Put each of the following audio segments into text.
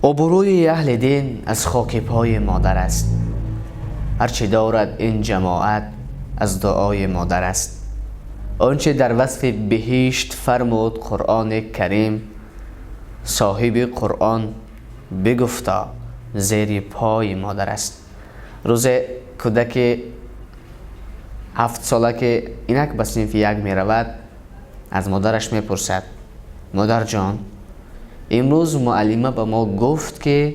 آبروی اهل دین از خاک پای مادر است. هرچه دارد این جماعت از دعای مادر است. آنچه در وصف بهشت فرمود قرآن کریم، صاحب قرآن بگفتا زیر پای مادر است. روز کودک 7 ساله که اینک به صنف 1 می رود، از مادرش می پرسد مادر جان، امروز معلمه به ما گفت که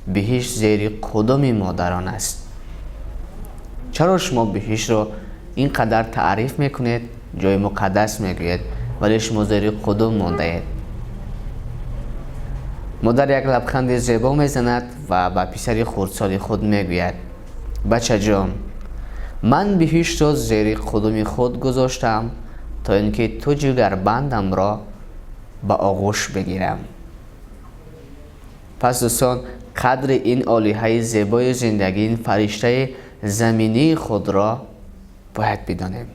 بهشت زیر قدم مادران است. چرا شما بهشت را اینقدر تعریف میکنید، جای مقدس میگوید، ولی شما زیر قدم مانده اید؟ مادر یک لبخند زیبا میزند و به پسر خردسال خود میگوید بچه جان، من بهشت را زیر قدم خود گذاشتم تا اینکه تو جگربندم را به آغوش بگیرم. پس دوستان، قدر این آلیه زیبای زندگی، این فرشته زمینی خود را باید بدانیم.